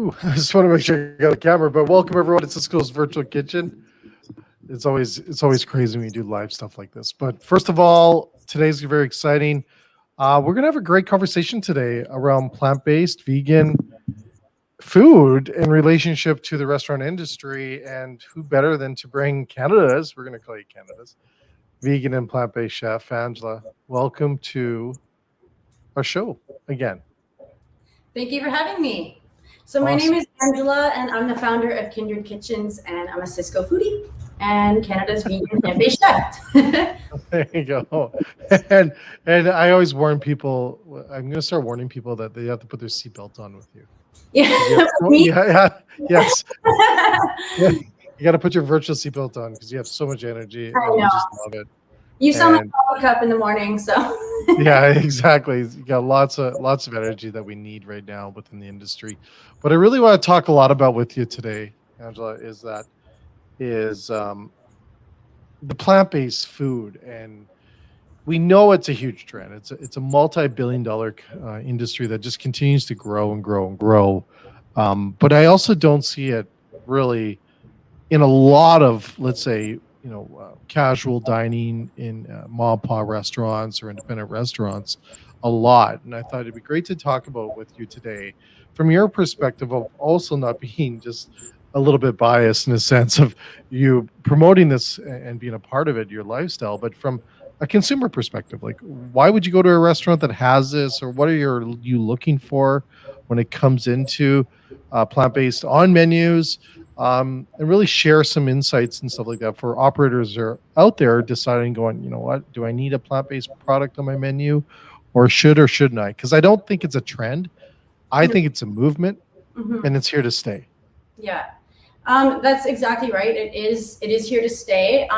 Ooh, I just want to make sure I got the camera. But welcome everyone to Sysco's virtual kitchen. It's always crazy when we do live stuff like this. But first of all, today's very exciting. We're gonna have a great conversation today around plant-based, vegan food in relationship to the restaurant industry, and who better than to bring Canada's, we're gonna call you Canada's vegan and plant-based chef, Angela. Welcome to our show again. Thank you for having me. So my Awesome. name is Angela, and I'm the founder of Kindred Kitchens, and I'm a Sysco foodie and Canada's vegan plant-based chef. There you go. And I always warn people. I'm going to start warning people that they have to put their seatbelt on with you. Yeah, Yes. Yeah, you got to put your virtual seatbelt on because you have so much energy, and we just love it. You saw my coffee cup in the morning, so. Yeah, exactly. You got lots of energy that we need right now within the industry. What I really want to talk a lot about with you today, Angela, is the plant-based food, and we know it's a huge trend. It's a multi-billion-dollar industry that just continues to grow and grow and grow. But I also don't see it really in a lot of, let's say, casual dining in mom and pop restaurants or independent restaurants a lot. And I thought it'd be great to talk about with you today from your perspective of also not being just a little bit biased in the sense of you promoting this and being a part of it, your lifestyle, but from a consumer perspective, like why would you go to a restaurant that has this, or what are you looking for when it comes into plant-based on menus, and really share some insights and stuff like that for operators that are out there deciding, going, you know what, do I need a plant-based product on my menu, or shouldn't I? Because I don't think it's a trend. I think it's a movement, and it's here to stay. Yeah. That's exactly right. It is here to stay.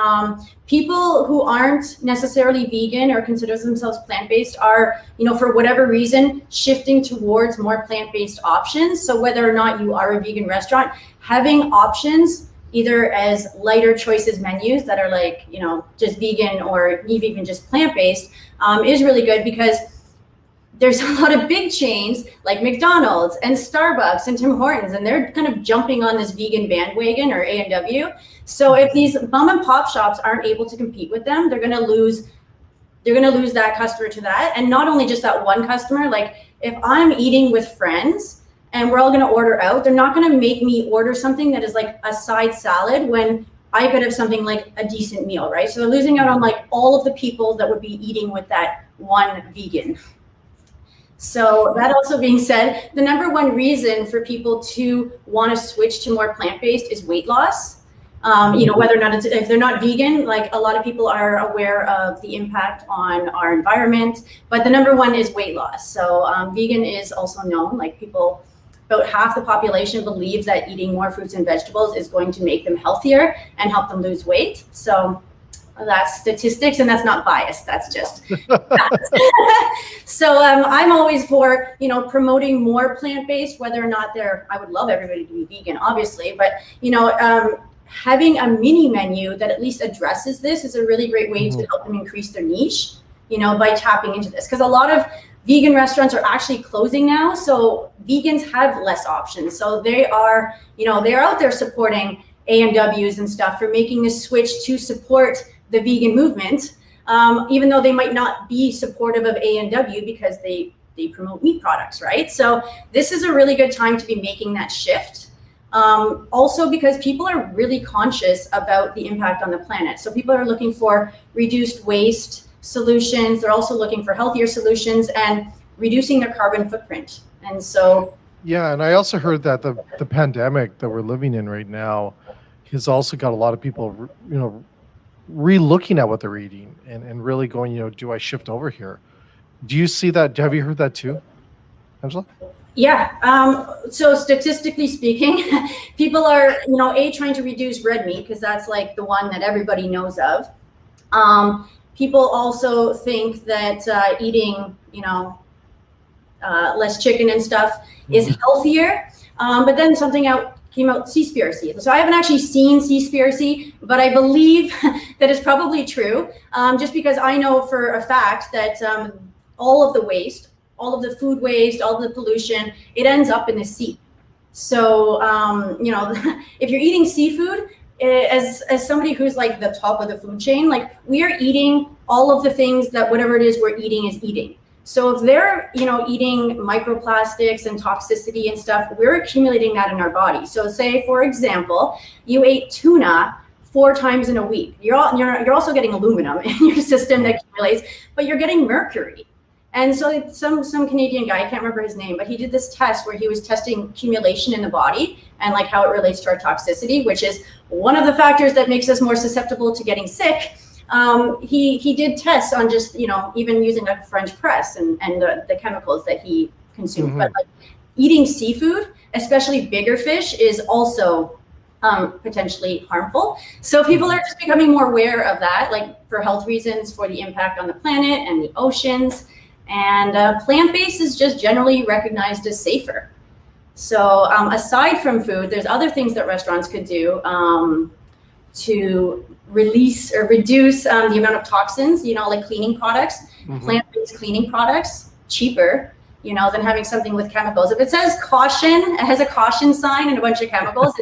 People who aren't necessarily vegan or consider themselves plant-based are, for whatever reason, shifting towards more plant-based options. So whether or not you are a vegan restaurant, having options either as lighter choices menus that are like, just vegan or even just plant-based is really good, because there's a lot of big chains like McDonald's and Starbucks and Tim Hortons, and they're kind of jumping on this vegan bandwagon, or A&W. So if these mom and pop shops aren't able to compete with them, they're going to lose that customer to that. And not only just that one customer, like if I'm eating with friends and we're all going to order out, they're not going to make me order something that is like a side salad when I could have something like a decent meal, right? So they're losing out on like all of the people that would be eating with that one vegan. So that also being said, the number one reason for people to want to switch to more plant-based is weight loss. Whether or not if they're not vegan, like a lot of people are aware of the impact on our environment, but the number one is weight loss. So vegan is also known, like about half the population believes that eating more fruits and vegetables is going to make them healthier and help them lose weight. So that's statistics, and that's not biased. That's just So I'm always for, promoting more plant-based, whether or not I would love everybody to be vegan, obviously, but, having a mini menu that at least addresses this is a really great way to help them increase their niche, by tapping into this. Because a lot of vegan restaurants are actually closing now. So vegans have less options. So they are, they're out there supporting A&Ws and stuff for making this switch to support the vegan movement, even though they might not be supportive of A&W because they promote meat products, right? So this is a really good time to be making that shift. Also because people are really conscious about the impact on the planet. So people are looking for reduced waste solutions. They're also looking for healthier solutions and reducing their carbon footprint. And so... Yeah, and I also heard that the pandemic that we're living in right now has also got a lot of people, re-looking at what they're eating and really going, do I shift over here? Do you see that? Have you heard that too, Angela? Yeah. So statistically speaking, people are, trying to reduce red meat because that's like the one that everybody knows of. People also think that eating, less chicken and stuff is healthier. But then something came out, Seaspiracy. So I haven't actually seen Seaspiracy, but I believe that is probably true, just because I know for a fact that all of the waste, all of the food waste, all of the pollution, it ends up in the sea. So, if you're eating seafood, as somebody who's like the top of the food chain, like we are eating all of the things that whatever it is we're eating is eating. So if they're, eating microplastics and toxicity and stuff, we're accumulating that in our body. So say, for example, you ate tuna 4 times in a week. You're also getting aluminum in your system that accumulates, but you're getting mercury. And so some Canadian guy, I can't remember his name, but he did this test where he was testing accumulation in the body and like how it relates to our toxicity, which is one of the factors that makes us more susceptible to getting sick. He did tests on just, even using like a French press and the chemicals that he consumed. Mm-hmm. But like eating seafood, especially bigger fish, is also potentially harmful. So people are just becoming more aware of that, like for health reasons, for the impact on the planet and the oceans. And plant-based is just generally recognized as safer. So aside from food, there's other things that restaurants could do to release or reduce the amount of toxins, like cleaning products, plant-based cleaning products, cheaper, than having something with chemicals. If it says caution, it has a caution sign and a bunch of chemicals,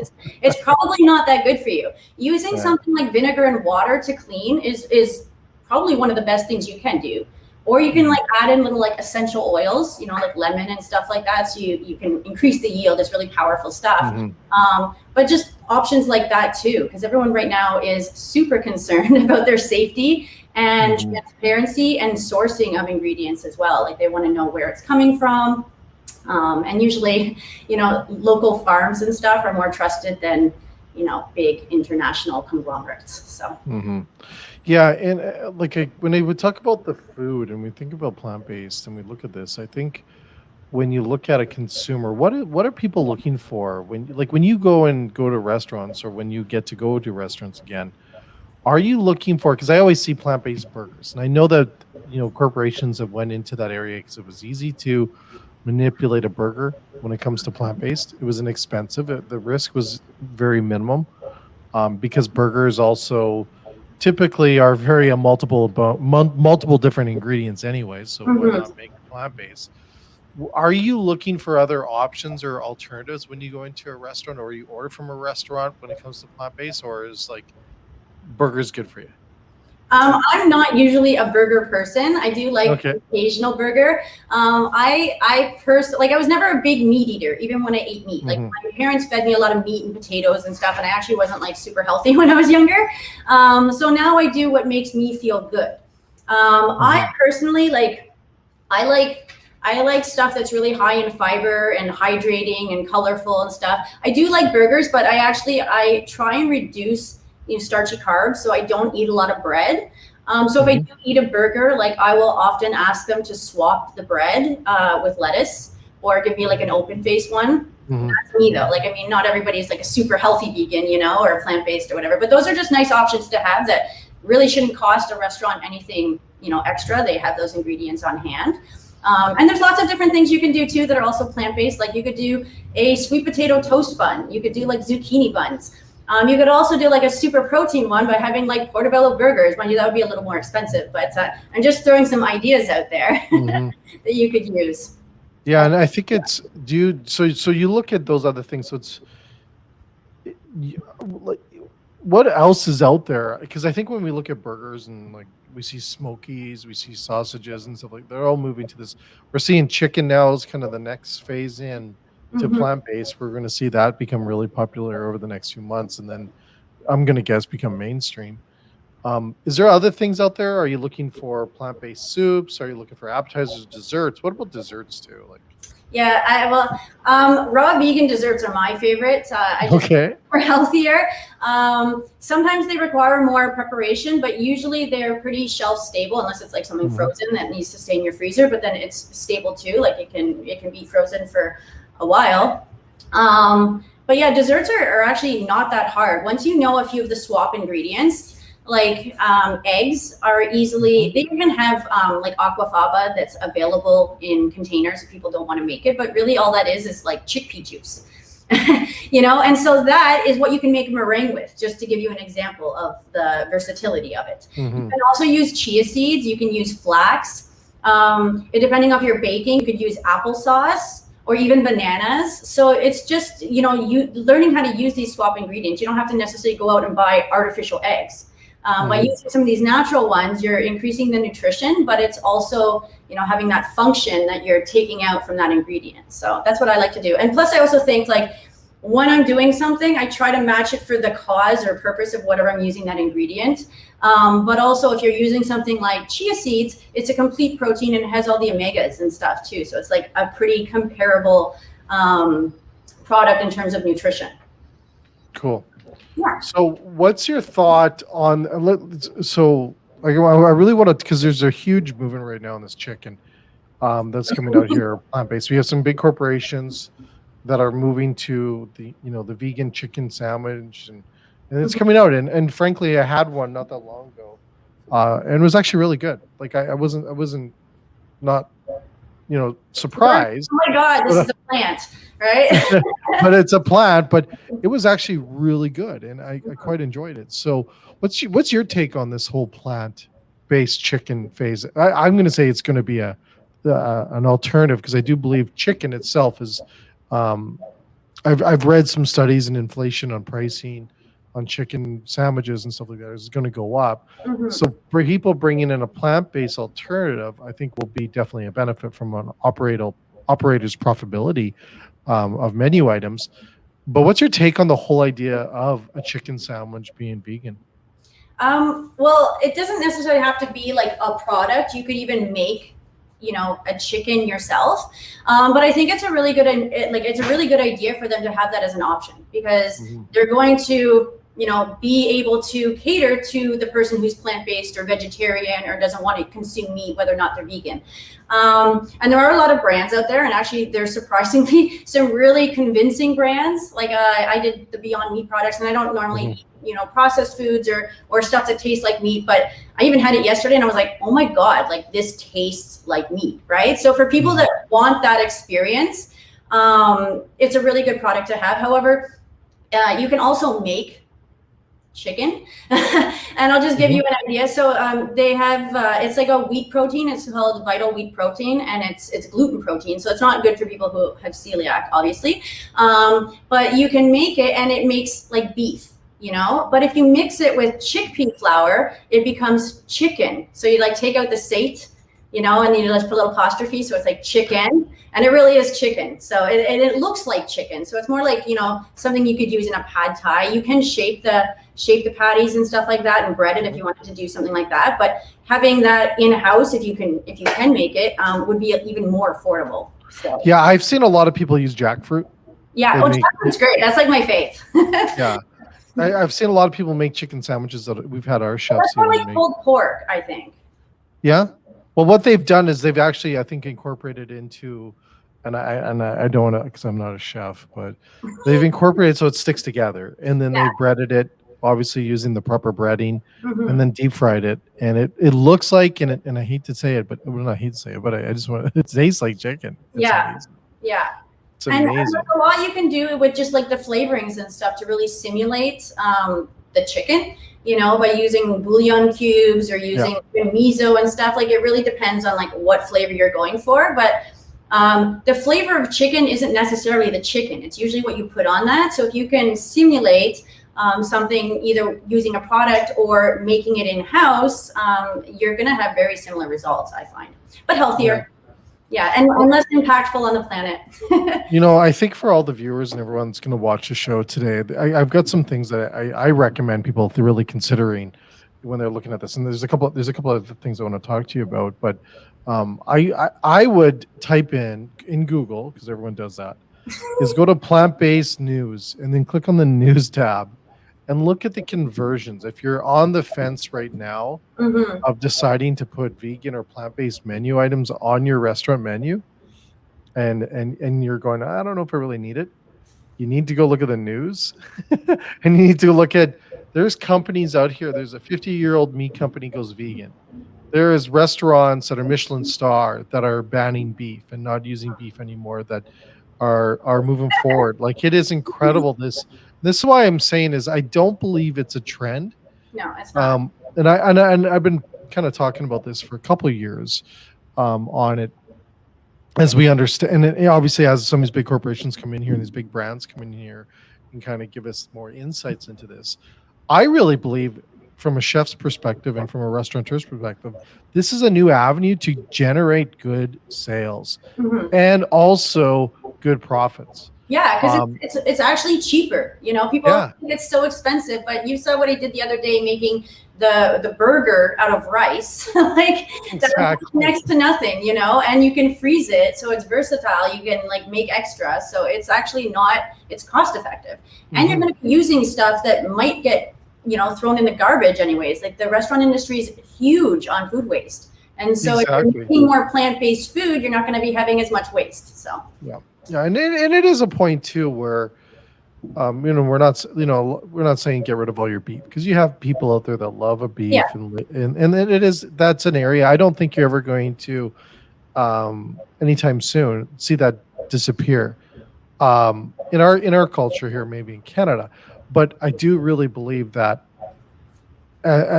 it's probably not that good for you. Using something like vinegar and water to clean is probably one of the best things you can do. Or you can like add in little like essential oils, like lemon and stuff like that. So you can increase the yield. It's really powerful stuff. But just options like that too, because everyone right now is super concerned about their safety and transparency and sourcing of ingredients as well. Like they want to know where it's coming from. And usually, local farms and stuff are more trusted than, big international conglomerates. So. Yeah, and when we talk about the food and we think about plant-based and we look at this, I think when you look at a consumer, what are people looking for when you go to restaurants, or when you get to go to restaurants again? Are you looking for? Because I always see plant-based burgers, and I know that corporations have went into that area because it was easy to manipulate a burger when it comes to plant-based. It was inexpensive. The risk was very minimum because burgers also typically are very multiple different ingredients anyway, so why not make it plant-based? Are you looking for other options or alternatives when you go into a restaurant, or you order from a restaurant when it comes to plant-based, or is like burgers good for you? I'm not usually a burger person. I do like the occasional burger. I personally, I was never a big meat eater, even when I ate meat. Like my parents fed me a lot of meat and potatoes and stuff, and I actually wasn't like super healthy when I was younger. So now I do what makes me feel good. I personally I like stuff that's really high in fiber and hydrating and colorful and stuff. I do like burgers, but I try and reduce starchy carbs, so I don't eat a lot of bread. So if I do eat a burger, I will often ask them to swap the bread with lettuce, or give me like an open face one. That's me though. Not everybody's like a super healthy vegan, or plant-based or whatever, but those are just nice options to have that really shouldn't cost a restaurant anything, extra. They have those ingredients on hand. And there's lots of different things you can do too that are also plant-based. Like you could do a sweet potato toast bun. You could do like zucchini buns. You could also do like a super protein one by having like portobello burgers. Mind you, that would be a little more expensive, but I'm just throwing some ideas out there that you could use. Yeah, and I think it's so you look at those other things. So it's what else is out there? Because I think when we look at burgers and we see smokies, we see sausages and stuff they're all moving to this. We're seeing chicken now is kind of the next phase in to plant-based. We're going to see that become really popular over the next few months, and then I'm going to guess become mainstream. Is there other things out there? Are you looking for plant-based soups? Are you looking for appetizers, desserts? What about desserts too? Yeah, raw vegan desserts are my favorite. We're healthier. Sometimes they require more preparation, but usually they're pretty shelf stable, unless it's like something frozen that needs to stay in your freezer. But then it's stable too. Like it can be frozen for a while. But yeah, desserts are actually not that hard. Once you know a few of the swap ingredients, eggs are they even have like aquafaba that's available in containers if people don't want to make it, but really all that is like chickpea juice. And so that is what you can make a meringue with, just to give you an example of the versatility of it. You can also use chia seeds, you can use flax. Depending on your baking, you could use applesauce, or even bananas. So it's just, you know, you learning how to use these swap ingredients. You don't have to necessarily go out and buy artificial eggs. By using some of these natural ones, you're increasing the nutrition, but it's also, you know, having that function that you're taking out from that ingredient. So that's what I like to do. And plus I also think, like, when I'm doing something, I try to match it for the cause or purpose of whatever I'm using that ingredient. But also if you're using something like chia seeds, it's a complete protein and it has all the omegas and stuff too. So it's like a pretty comparable product in terms of nutrition. Cool. Yeah. So what's your thought on, so like, I really want to, because there's a huge movement right now on this chicken that's coming out here, plant-based. We have some big corporations that are moving to the, you know, the vegan chicken sandwich, and it's coming out. And frankly, I had one not that long ago, and it was actually really good. Like I wasn't not, you know, surprised. Oh my God, this is a plant, right? But it's a plant, but it was actually really good, and I quite enjoyed it. So what's your take on this whole plant-based chicken phase? I'm going to say it's going to be an alternative, because I do believe chicken itself is, I've read some studies, and inflation on pricing on chicken sandwiches and stuff like that is going to go up. So for people bringing in a plant-based alternative, I think will be definitely a benefit from an operator's profitability of menu items. But what's your take on the whole idea of a chicken sandwich being vegan? Well, it doesn't necessarily have to be like a product. You could even make, you know, a chicken yourself. But I think it's a really good, it's a really good idea for them to have that as an option, because they're going to, you know, be able to cater to the person who's plant-based or vegetarian or doesn't want to consume meat, whether or not they're vegan. And there are a lot of brands out there, and actually there's surprisingly some really convincing brands. Like I did the Beyond Meat products, and I don't normally eat, you know, processed foods or stuff that tastes like meat, but I even had it yesterday and I was like, oh my God, like this tastes like meat, right? So for people that want that experience, it's a really good product to have. However, you can also make chicken and I'll just give you an idea. So they have it's like a wheat protein. It's called Vital Wheat Protein, and it's gluten protein, so it's not good for people who have celiac, obviously, but you can make it and it makes like beef, you know. But if you mix it with chickpea flour, it becomes chicken. So you like take out the sate, you know, and then you just put a little apostrophe, so it's like chicken, and it really is chicken. So it looks like chicken. So it's more like, you know, something you could use in a pad thai. You can shape the patties and stuff like that and bread it if you wanted to do something like that. But having that in house, if you can make it, would be even more affordable. So yeah, I've seen a lot of people use jackfruit. Yeah, jackfruit's great. That's like my fave. Yeah. I've seen a lot of people make chicken sandwiches that we've had our chefs. That's more like pulled pork, I think. Yeah. Well, what they've done is they've actually, I think, incorporated into, and I don't want to, because I'm not a chef, but they've incorporated so it sticks together, and then they breaded it, obviously using the proper breading, and then deep fried it, and it looks like, and I hate to say it, but well, not hate to say it, but I just want it tastes like chicken. It's amazing. Yeah. It's amazing. And there's a lot you can do with just like the flavorings and stuff to really simulate the chicken, you know, by using bouillon cubes or using miso and stuff. Like it really depends on like what flavor you're going for. But the flavor of chicken isn't necessarily the chicken. It's usually what you put on that. So if you can simulate something either using a product or making it in-house, you're going to have very similar results, I find, but healthier. Yeah, and less impactful on the planet. You know, I think for all the viewers and everyone's going to watch the show today, I've got some things that I recommend people to really considering when they're looking at this. And there's a couple of things I want to talk to you about. But I would type in Google, because everyone does that, is go to plant-based news and then click on the news tab and look at the conversions. If you're on the fence right now of deciding to put vegan or plant-based menu items on your restaurant menu, and you're going, I don't know if I really need it, you need to go look at the news. And you need to look at, there's companies out here. There's a 50-year-old meat company goes vegan. There is restaurants that are Michelin star that are banning beef and not using beef anymore, that are moving forward. Like, it is incredible. This is why I'm saying is I don't believe it's a trend. No, it's not. And I've been kind of talking about this for a couple of years on it. as we understand, and obviously as some of these big corporations come in here and these big brands come in here and kind of give us more insights into this, I really believe from a chef's perspective and from a restaurateur's perspective, this is a new avenue to generate good sales Mhm. and also good profits. Yeah, because Um, it's actually cheaper. You know, people yeah, think it's so expensive, but you saw what he did the other day making the burger out of rice. Like that was exactly. next to nothing, you know, and you can freeze it so it's versatile. You can like make extra. So it's actually not it's cost effective. And you're Hmm. gonna be using stuff that might get, you know, thrown in the garbage anyways. Like the restaurant industry is huge on food waste. And so if you're Exactly. making more plant-based food, you're not going to be having as much waste. So Yeah. Yeah. And it is a point too where, we're not saying get rid of all your beef because you have people out there that love a yeah. beef and it is, that's an area I don't think you're ever going to, anytime soon see that disappear, in our culture here, maybe in Canada. But I do really believe that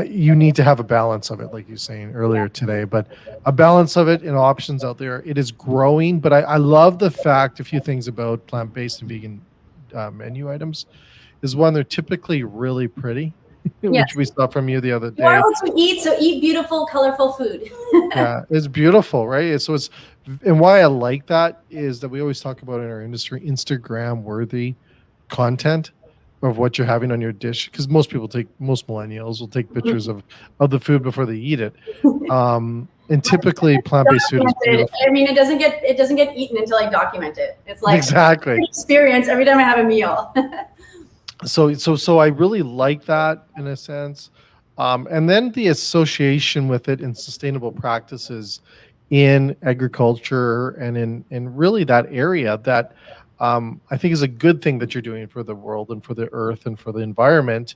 you need to have a balance of it, like you were saying earlier today, but a balance of it and options out there. It is growing, but I love the fact, a few things about plant-based and vegan menu items is one, they're typically really pretty, which Yes. we saw from you the other You are day. what you eat, so eat beautiful, colorful food. Yeah, it's beautiful, right? So it's, and why I like that is that we always talk about in our industry Instagram worthy content of what you're having on your dish, because most millennials will take pictures of the food before they eat it. And typically plant-based food is Documented. beautiful. I mean, it doesn't get eaten until I document it. It's like Exactly. experience every time I have a meal. So I really like that in a sense. And then the association with it in sustainable practices in agriculture and in really that area that, I think is a good thing that you're doing for the world and for the earth and for the environment,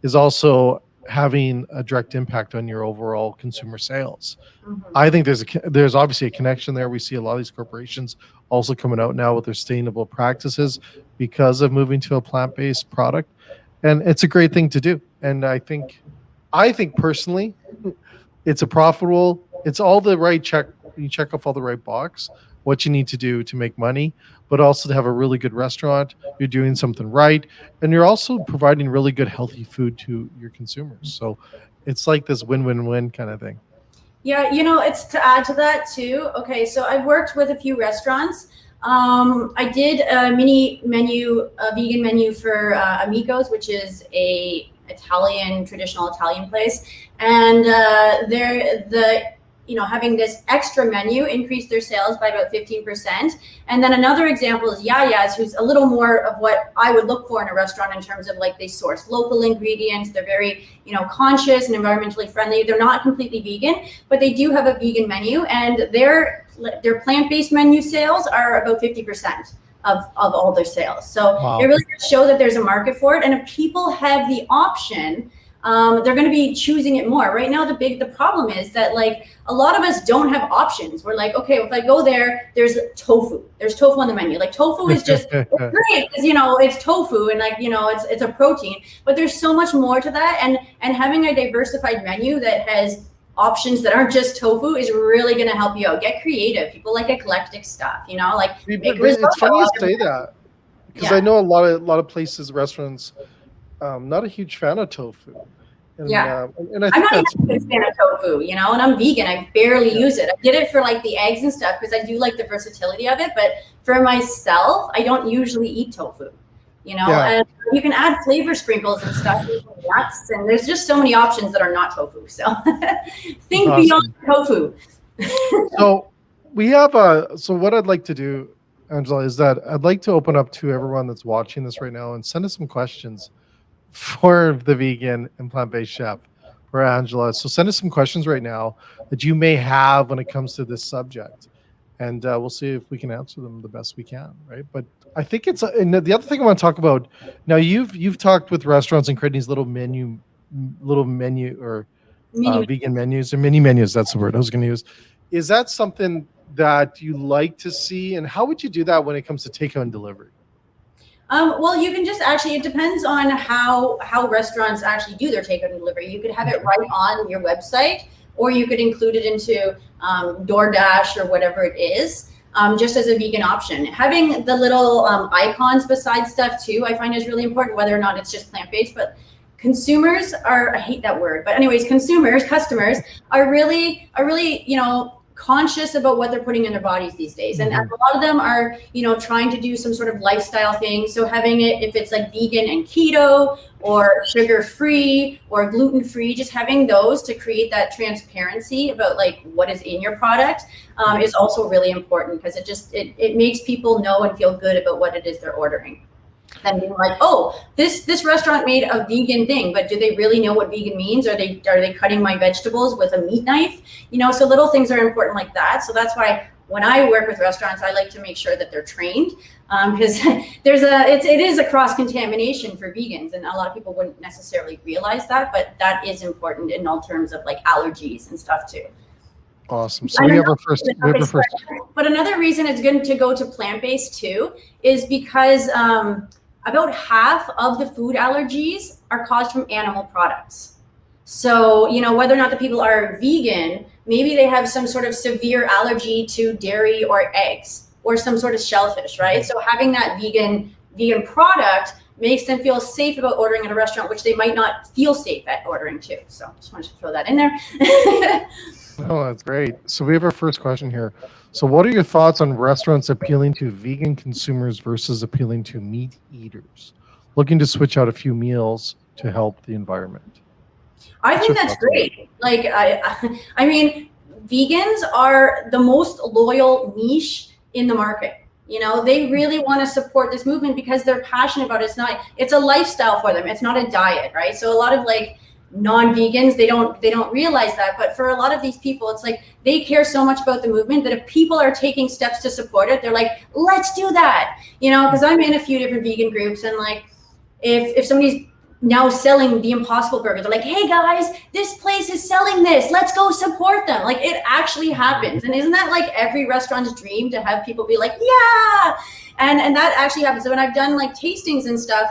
is also having a direct impact on your overall consumer sales. Mhm. I think there's obviously a connection there. We see a lot of these corporations also coming out now with their sustainable practices because of moving to a plant-based product, and it's a great thing to do. And I think personally, it's a profitable. It's all the right check. You check off all the right box. What you need to do to make money, but also to have a really good restaurant. You're doing something right, and you're also providing really good, healthy food to your consumers. So it's like this win-win-win kind of thing. Yeah, you know, it's to add to that too. Okay, so I've worked with a few restaurants. I did a mini menu, a vegan menu for Amigos, which is a Italian traditional Italian place, and they're the you know having this extra menu increased their sales by about 15%. And then another example is Yaya's, who's a little more of what I would look for in a restaurant in terms of like they source local ingredients. They're very, you know, conscious and environmentally friendly. They're not completely vegan, but they do have a vegan menu, and their plant-based menu sales are about 50% of all their sales. So it Wow. really does show that there's a market for it, and if people have the option, they're going to be choosing it more. Right now, the problem is that like a lot of us don't have options. We're like, okay, if I go there, there's tofu. There's tofu on the menu. Like tofu is just it's great because you know it's tofu and like you know it's a protein, but there's so much more to that. And having a diversified menu that has options that aren't just tofu is really going to help you out. Get creative. People like eclectic stuff. You know, like make It's risotto. funny you say that because I Yeah, know a lot of places, restaurants, not a huge fan of tofu, yeah. and I I'm think not even that's a big fan of tofu, you know, and I'm vegan. I barely yeah, use it. I did it for like the eggs and stuff because I do like the versatility of it. But for myself, I don't usually eat tofu, you know, yeah. and you can add flavor sprinkles and stuff, and nuts, and there's just so many options that are not tofu. So It's think beyond awesome. tofu. So we have a so what I'd like to do, Angela, is that I'd like to open up to everyone that's watching this right now and send us some questions for the vegan and plant-based chef, for Angela. So send us some questions right now that you may have when it comes to this subject, and we'll see if we can answer them the best we can. Right? But I think it's and the other thing I want to talk about now. You've talked with restaurants and creating these little menu or Mini. vegan menus or mini menus. That's the word I was going to use. Is that something that you like to see, and how would you do that when it comes to takeout and delivery? Well, you can just actually, it depends on how restaurants actually do their takeout and delivery. You could have it Okay. right on your website, or you could include it into DoorDash or whatever it is. just as a vegan option. Having the little icons beside stuff too, I find is really important, whether or not it's just plant-based. But consumers are, I hate that word, but anyways, customers are really, conscious about what they're putting in their bodies these days. And a lot of them are, trying to do some sort of lifestyle thing. So having it, if it's like vegan and keto or sugar-free or gluten-free, just having those to create that transparency about like what is in your product is also really important, because it makes people know and feel good about what it is they're ordering. Than being like, oh, this restaurant made a vegan thing, but do they really know what vegan means? Are they cutting my vegetables with a meat knife? So little things are important like that. So that's why when I work with restaurants, I like to make sure that they're trained, because it is a cross contamination for vegans, and a lot of people wouldn't necessarily realize that, but that is important in all terms of like allergies and stuff too. Awesome. So we have our first. But another reason it's good to go to plant-based too is because about half of the food allergies are caused from animal products. So, whether or not the people are vegan, maybe they have some sort of severe allergy to dairy or eggs or some sort of shellfish, right? So having that vegan product makes them feel safe about ordering at a restaurant, which they might not feel safe at ordering too. So just wanted to throw that in there. Oh, that's great. So we have our first question here. So what are your thoughts on restaurants appealing to vegan consumers versus appealing to meat eaters, looking to switch out a few meals to help the environment? I think that's great. Like, I mean, vegans are the most loyal niche in the market. They really want to support this movement because they're passionate about it. It's a lifestyle for them. It's not a diet, right? So a lot of like non-vegans, they don't realize that, but for a lot of these people, it's like they care so much about the movement that if people are taking steps to support it, they're like, let's do that, because I'm in a few different vegan groups, and like if somebody's now selling the Impossible Burger, they're like, hey guys, this place is selling this, let's go support them. Like, it actually happens. And isn't that like every restaurant's dream, to have people be like, yeah, and that actually happens. So when I've done like tastings and stuff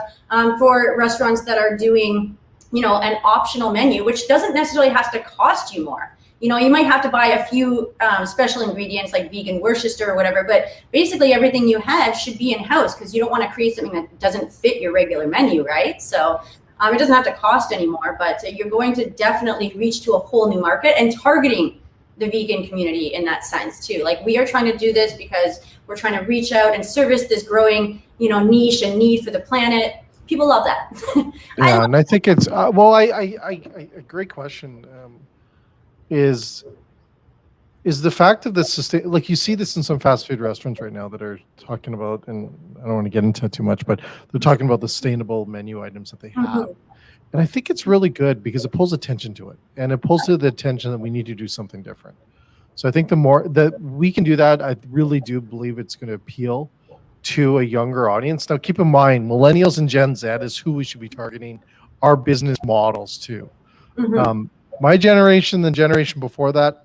for restaurants that are doing an optional menu, which doesn't necessarily have to cost you more. You might have to buy a few special ingredients like vegan Worcester or whatever, but basically everything you have should be in-house, because you don't want to create something that doesn't fit your regular menu, right? So it doesn't have to cost anymore, but you're going to definitely reach to a whole new market and targeting the vegan community in that sense too. Like, we are trying to do this because we're trying to reach out and service this growing, niche and need for the planet. People love that. Yeah, and I think it's a great question. Is the fact of the sustain, like you see this in some fast food restaurants right now that are talking about, and I don't want to get into it too much, but they're talking about the sustainable menu items that they have. And I think it's really good because it pulls attention to it, and it pulls to the attention that we need to do something different. So I think the more that we can do that, I really do believe it's going to appeal to a younger audience. Now, keep in mind, millennials and Gen Z is who we should be targeting our business models to. My generation, the generation before that,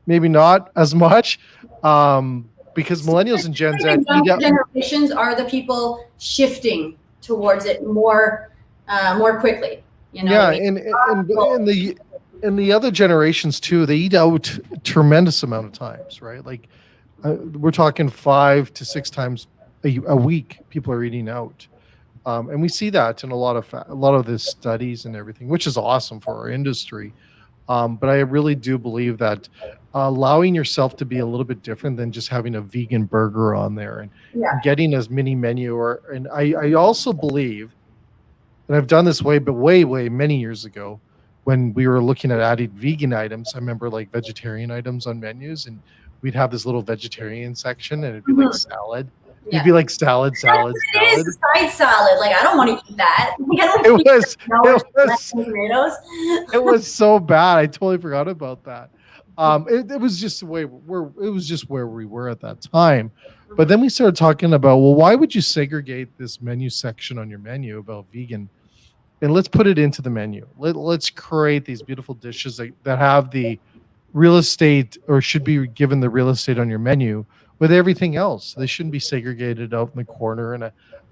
maybe not as much, because millennials and Gen Z generations are the people shifting towards it more quickly. Yeah, and the other generations too, they eat out a tremendous amount of times, right? Like we're talking 5 to 6 times a week. People are eating out, and we see that in a lot of the studies and everything, which is awesome for our industry. But I really do believe that allowing yourself to be a little bit different than just having a vegan burger on there and getting as mini menu, and I also believe, and I've done this way many years ago when we were looking at adding vegan items. I remember like vegetarian items on menus, and we'd have this little vegetarian section, and it'd be like salad. It'd be like salad. It is a side salad. Like, I don't want to eat that. It was so bad. I totally forgot about that. It was just where we were at that time. But then we started talking about, well, why would you segregate this menu section on your menu about vegan? And let's put it into the menu. Let's create these beautiful dishes that have the real estate, or should be given the real estate on your menu with everything else. They shouldn't be segregated out in the corner. And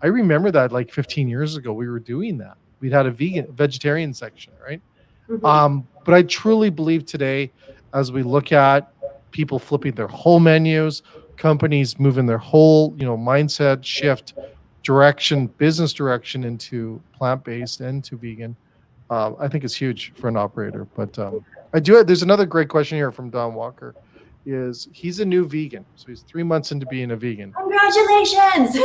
I remember that like 15 years ago, we were doing that. We'd had a vegetarian section, right? But I truly believe today, as we look at people flipping their whole menus, companies moving their whole, mindset shift, direction, business direction into plant-based and to vegan, I think is huge for an operator. But there's another great question here from Don Walker. He's a new vegan, so he's 3 months into being a vegan. Congratulations.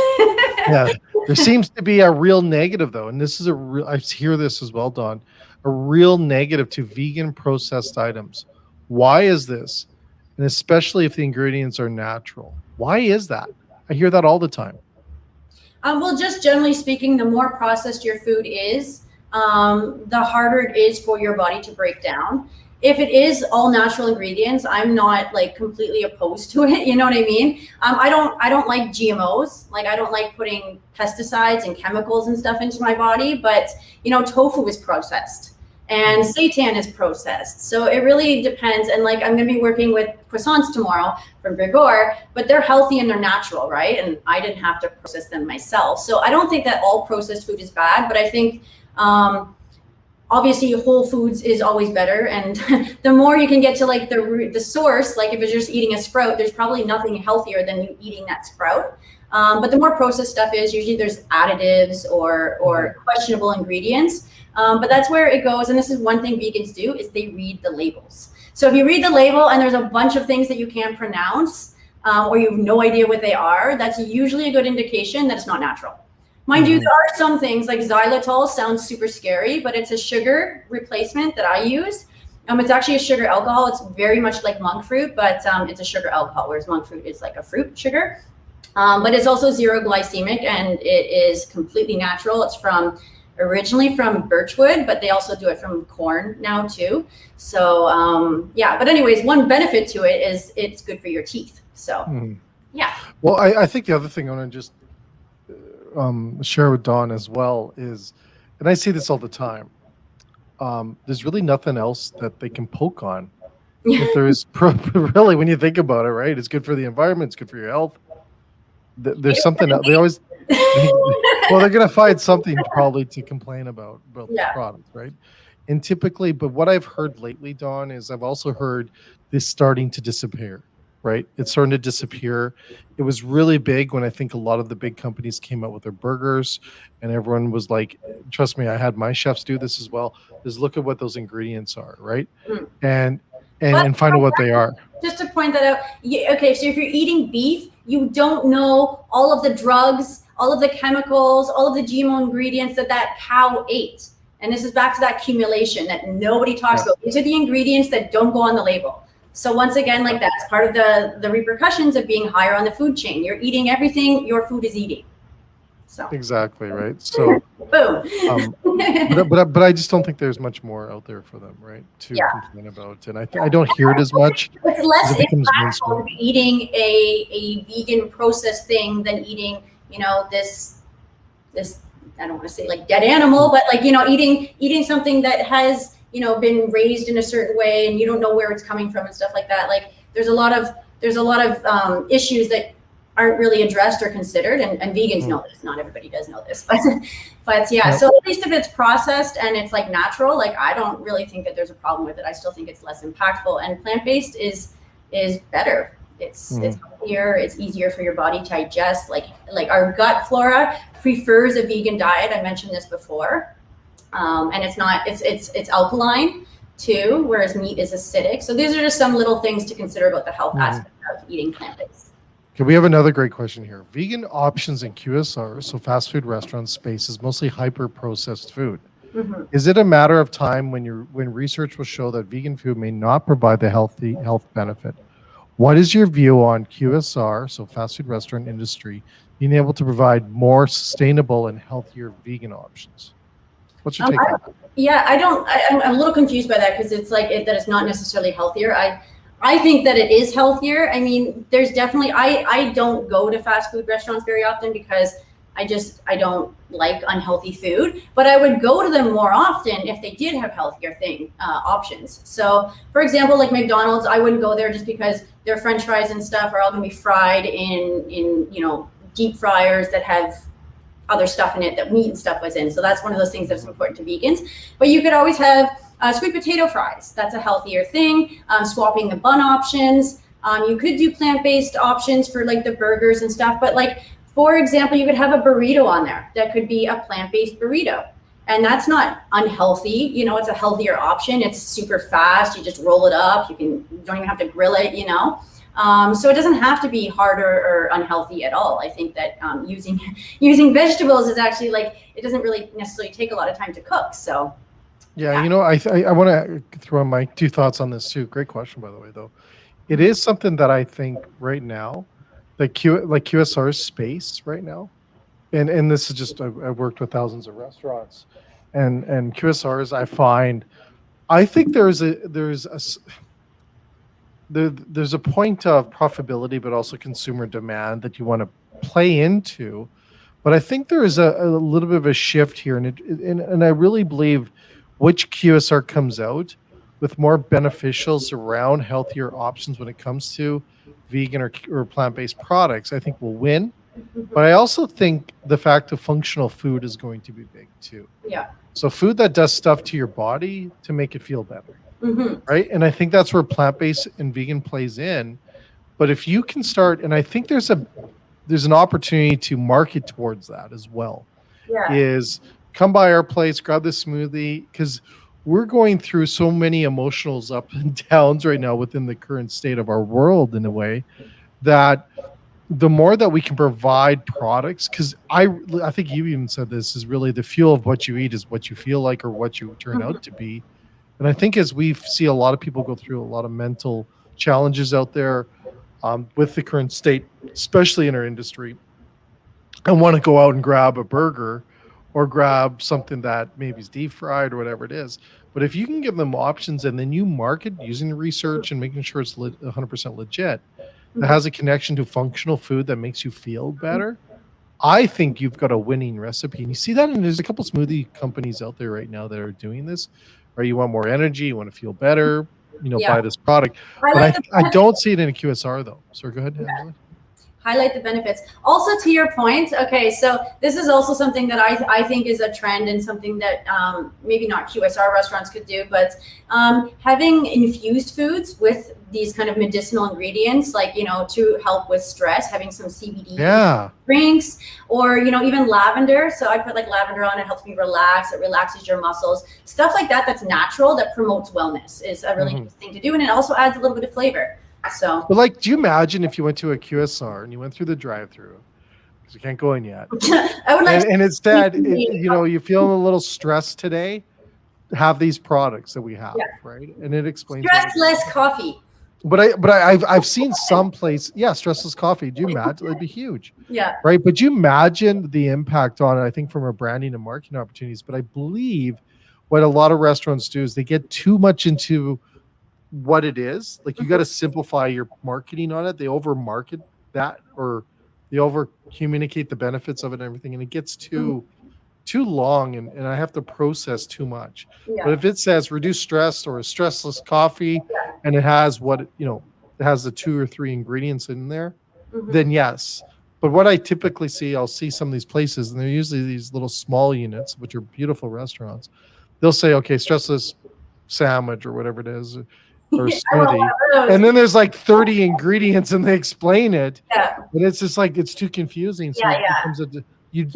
Yeah, there seems to be a real negative though, and this is I hear this as well, Don, a real negative to vegan processed items. Why is this? And especially if the ingredients are natural. Why is that? I hear that all the time. Well, just generally speaking, the more processed your food is, the harder it is for your body to break down. If it is all natural ingredients, I'm not like completely opposed to it. You know what I mean? I don't like GMOs. Like I don't like putting pesticides and chemicals and stuff into my body, but tofu is processed and seitan is processed. So it really depends. And like, I'm going to be working with croissants tomorrow from Grigor, but they're healthy and they're natural, right? And I didn't have to process them myself. So I don't think that all processed food is bad, but I think, obviously whole foods is always better. And the more you can get to like the source, like if you're just eating a sprout, there's probably nothing healthier than you eating that sprout. But the more processed stuff is, usually there's additives or questionable ingredients. But that's where it goes. And this is one thing vegans do, is they read the labels. So if you read the label and there's a bunch of things that you can't pronounce, or you have no idea what they are, that's usually a good indication that it's not natural. Mind you, there are some things like xylitol sounds super scary, but it's a sugar replacement that I use. It's actually a sugar alcohol. It's very much like monk fruit, but it's a sugar alcohol, whereas monk fruit is like a fruit sugar. But it's also zero glycemic and it is completely natural. It's originally from birchwood, but they also do it from corn now too. So yeah, but anyways, one benefit to it is it's good for your teeth. So yeah. Well, I think the other thing I want to just share with Dawn as well is, and I see this all the time, there's really nothing else that they can poke on. If there is really, when you think about it, right? It's good for the environment, it's good for your health. There's something else. They always, well, they're going to find something probably to complain about the product, right? And typically, but what I've heard lately, Dawn, is I've also heard this starting to disappear. Right? It's starting to disappear. It was really big when I think a lot of the big companies came out with their burgers and everyone was like, trust me, I had my chefs do this as well, is look at what those ingredients are, right? And find out what they are. Just to point that out, okay, so if you're eating beef, you don't know all of the drugs, all of the chemicals, all of the GMO ingredients that cow ate. And this is back to that accumulation that nobody talks about. These are the ingredients that don't go on the label. So once again, like that's part of the repercussions of being higher on the food chain. You're eating everything your food is eating. So exactly, right? So boom. But I just don't think there's much more out there for them, right? To complain about, and I don't hear it as much. It's less impactful eating a vegan processed thing than eating, this I don't want to say like dead animal, but like eating something that has been raised in a certain way and you don't know where it's coming from and stuff like that. Like there's a lot of issues that aren't really addressed or considered, and vegans know this. Not everybody does know this, but yeah. So at least if it's processed and it's like natural, like I don't really think that there's a problem with it. I still think it's less impactful, and plant-based is better. It's healthier. It's easier for your body to digest. Like our gut flora prefers a vegan diet. I mentioned this before. And it's alkaline too, whereas meat is acidic. So these are just some little things to consider about the health aspect of eating plant-based. Okay, we have another great question here. Vegan options in QSR, so fast food restaurant space, is mostly hyper-processed food. Is it a matter of time when research will show that vegan food may not provide the health benefit? What is your view on QSR, so fast food restaurant industry, being able to provide more sustainable and healthier vegan options? What's your take on that? Yeah, I'm a little confused by that because it's like that it's not necessarily healthier. I think that it is healthier. I mean, there's definitely, I don't go to fast food restaurants very often because I don't like unhealthy food, but I would go to them more often if they did have healthier options. So for example, like McDonald's, I wouldn't go there just because their French fries and stuff are all gonna be fried in deep fryers that have other stuff in it that meat and stuff was in. So that's one of those things that's important to vegans. But you could always have sweet potato fries. That's a healthier thing. Swapping the bun options. You could do plant-based options for like the burgers and stuff, but like, for example, you could have a burrito on there that could be a plant-based burrito. And that's not unhealthy. You know, it's a healthier option. It's super fast. You just roll it up. You don't even have to grill it, you know. So it doesn't have to be harder or unhealthy at all. I think that using vegetables is actually like, it doesn't really necessarily take a lot of time to cook. So Yeah, you know, I want to throw in my two thoughts on this too. Great question, by the way, though. It is something that I think right now, like QSR space right now, and this is just I've worked with thousands of restaurants, and QSRs. I think there's a point of profitability, but also consumer demand that you want to play into. But I think there is a little bit of a shift here, and I really believe which QSR comes out with more beneficials around healthier options when it comes to vegan or plant-based products, I think will win. But I also think the fact of functional food is going to be big too. yeah. So food that does stuff to your body to make it feel better, Mm-hmm. right? And I think that's where plant-based and vegan plays in. But if you can start, and I think there's an opportunity to market towards that as well, Yeah. is come by our place, grab this smoothie, because we're going through so many emotionals up and downs right now within the current state of our world in a way that the more that we can provide products, because I think you even said this is really the fuel of what you eat is what you feel like or what you turn out to be. And I think as we see a lot of people go through a lot of mental challenges out there with the current state, especially in our industry, and want to go out and grab a burger or grab something that maybe is deep fried or whatever it is. But if you can give them options and then you market using the research and making sure it's 100% legit, that has a connection to functional food that makes you feel better, I think you've got a winning recipe. And you see that, and there's a couple smoothie companies out there right now that are doing this, or you want more energy, you want to feel better, Yeah. buy this product. Highlight But the I don't see it in a QSR though. So go ahead, Angela. Highlight the benefits. Also, to your point, okay, so this is also something that I think is a trend and something that maybe not QSR restaurants could do, but having infused foods with these kind of medicinal ingredients, like, to help with stress, having some CBD drinks, or, even lavender. So I put like lavender on, it helps me relax, it relaxes your muscles, stuff like that, that's natural, that promotes wellness is a really nice thing to do. And it also adds a little bit of flavor. So, but like, do you imagine if you went to a QSR and you went through the drive-through, because you can't go in yet, I would like and instead, you feel a little stressed today, have these products that we have, right? And it explains stressless coffee. But I've seen some place, stressless coffee. Do you imagine? It'd be huge, right? But you imagine the impact on it. I think from a branding and marketing opportunities. But I believe what a lot of restaurants do is they get too much into what it is. Like, you got to simplify your marketing on it. They over market that, or they over communicate the benefits of it and everything, and it gets too long, and I have to process too much. But if it says reduce stress or a stressless coffee, and it has it has the 2 or 3 ingredients in there, then yes. But what I typically see, I'll see some of these places, and they're usually these little small units, which are beautiful restaurants. They'll say, okay, stressless sandwich or whatever it is, or smoothie, and then there's like 30 ingredients, and they explain it, but it's just like, it's too confusing. So it becomes you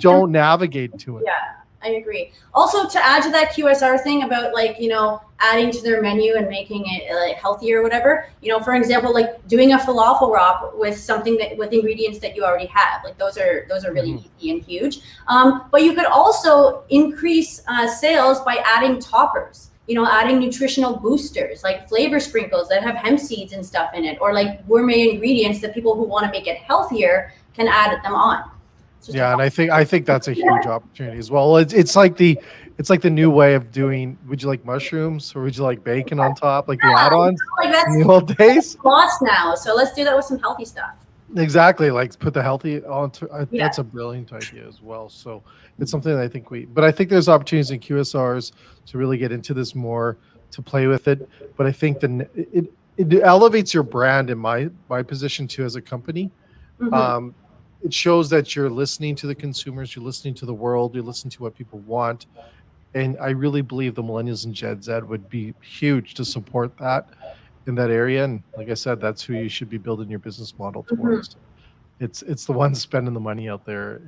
don't navigate to it. I agree. Also, to add to that QSR thing about like, adding to their menu and making it like healthier or whatever, for example, like doing a falafel wrap with with ingredients that you already have, like those are really easy and huge. But you could also increase sales by adding toppers, adding nutritional boosters, like flavor sprinkles that have hemp seeds and stuff in it, or like gourmet ingredients that people who want to make it healthier can add them on. And I think that's a huge opportunity as well. It's like the new way of doing. Would you like mushrooms, or would you like bacon on top, like the add-ons like that's in the old days? Lost now, so let's do that with some healthy stuff. Exactly, like put the healthy on. That's a brilliant idea as well. So it's something that I think there's opportunities in QSRs to really get into this more, to play with it. But I think it elevates your brand in my position too as a company. It shows that you're listening to the consumers, you're listening to the world, you're listening to what people want. And I really believe the millennials and Gen Z would be huge to support that. in that area. And like I said, that's who you should be building your business model towards. It's the ones spending the money out there,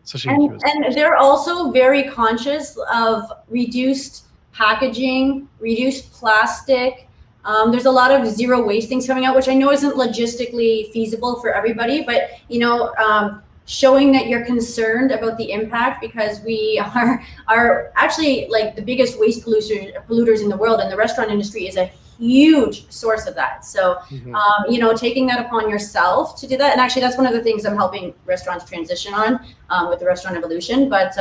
especially in QSR. And they're also very conscious of reduced packaging, reduced plastic. There's a lot of zero waste things coming out, which I know isn't logistically feasible for everybody, but showing that you're concerned about the impact, because we are actually like the biggest waste polluters in the world, and the restaurant industry is a huge source of that. So, taking that upon yourself to do that. And actually that's one of the things I'm helping restaurants transition on with the restaurant evolution. But,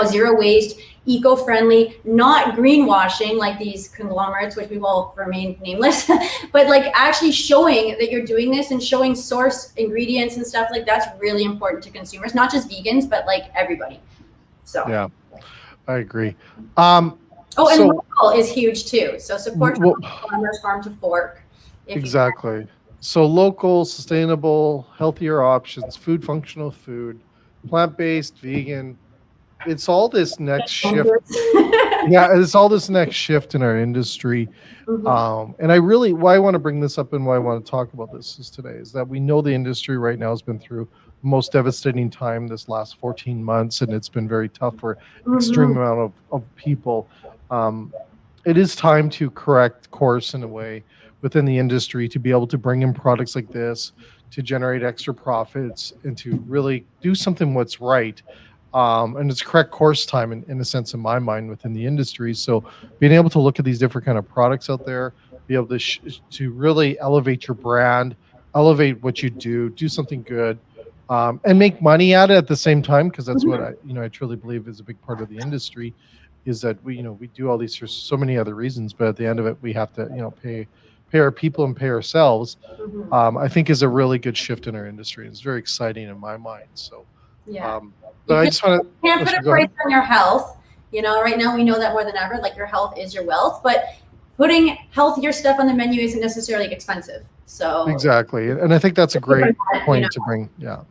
zero waste, eco-friendly, not greenwashing like these conglomerates, which we will remain nameless, but like actually showing that you're doing this and showing source ingredients and stuff like that's really important to consumers, not just vegans, but like everybody. So yeah, I agree. And local is huge too. So support farmers, farm to fork. Exactly. So local, sustainable, healthier options, food, functional food, plant-based, vegan. It's all this next shift. It's all this next shift in our industry. And why I want to bring this up and why I want to talk about this today is that we know the industry right now has been through the most devastating time this last 14 months, and it's been very tough for extreme amount of people. It is time to correct course in a way within the industry to be able to bring in products like this, to generate extra profits, and to really do something what's right. And it's correct course time in a sense in my mind within the industry. So being able to look at these different kind of products out there, be able to really elevate your brand, elevate what you do something good, and make money at it at the same time, because that's what I truly believe is a big part of the industry, is that we do all these for so many other reasons, but at the end of it, we have to pay our people and pay ourselves. I think is a really good shift in our industry. It's very exciting in my mind. So but I just want to can't put a price on your health. Right now we know that more than ever, like your health is your wealth, but putting healthier stuff on the menu isn't necessarily expensive. So exactly. And I think that's a great point to bring. Yeah.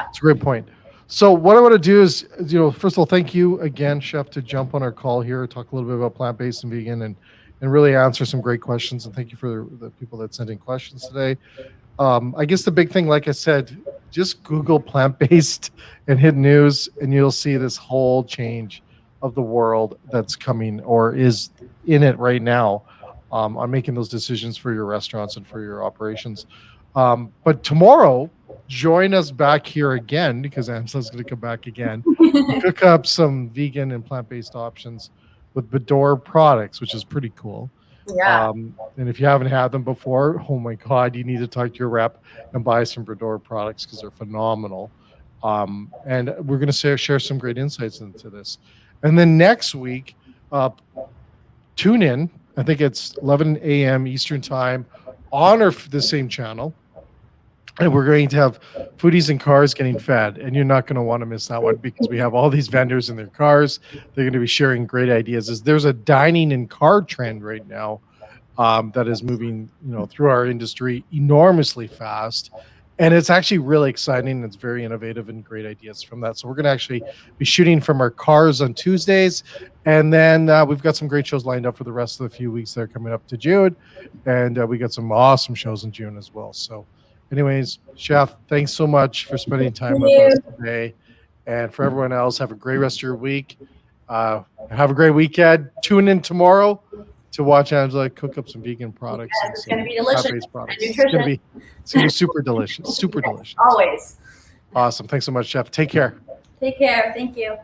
It's a great point. So what I want to do is, first of all, thank you again, Chef, to jump on our call here, talk a little bit about plant-based and vegan, and really answer some great questions. And thank you for the people that sent in questions today. I guess the big thing, like I said, just Google plant-based and hit news, and you'll see this whole change of the world that's coming or is in it right now on making those decisions for your restaurants and for your operations. But tomorrow, join us back here again, because Amsla's going to come back again and cook up some vegan and plant-based options with Bador products, which is pretty cool. Yeah. And if you haven't had them before, oh my God, you need to talk to your rep and buy some Bador products, because they're phenomenal. And we're going to share some great insights into this. And then next week, tune in. I think it's 11 a.m. Eastern time on the same channel. And we're going to have foodies in cars getting fed, and you're not going to want to miss that one, because we have all these vendors in their cars. They're going to be sharing great ideas. There's a dining in car trend right now that is moving, through our industry enormously fast, and it's actually really exciting. It's very innovative and great ideas from that. So we're going to actually be shooting from our cars on Tuesdays, and then we've got some great shows lined up for the rest of the few weeks that are coming up to June, and we got some awesome shows in June as well. So. Anyways, Chef, thanks so much for spending time with us today. And for everyone else, have a great rest of your week. Have a great weekend. Tune in tomorrow to watch Angela cook up some vegan products. Yes, it's going to be delicious. Products. It's going to be super delicious. Super delicious. Always. Awesome. Thanks so much, Chef. Take care. Take care. Thank you.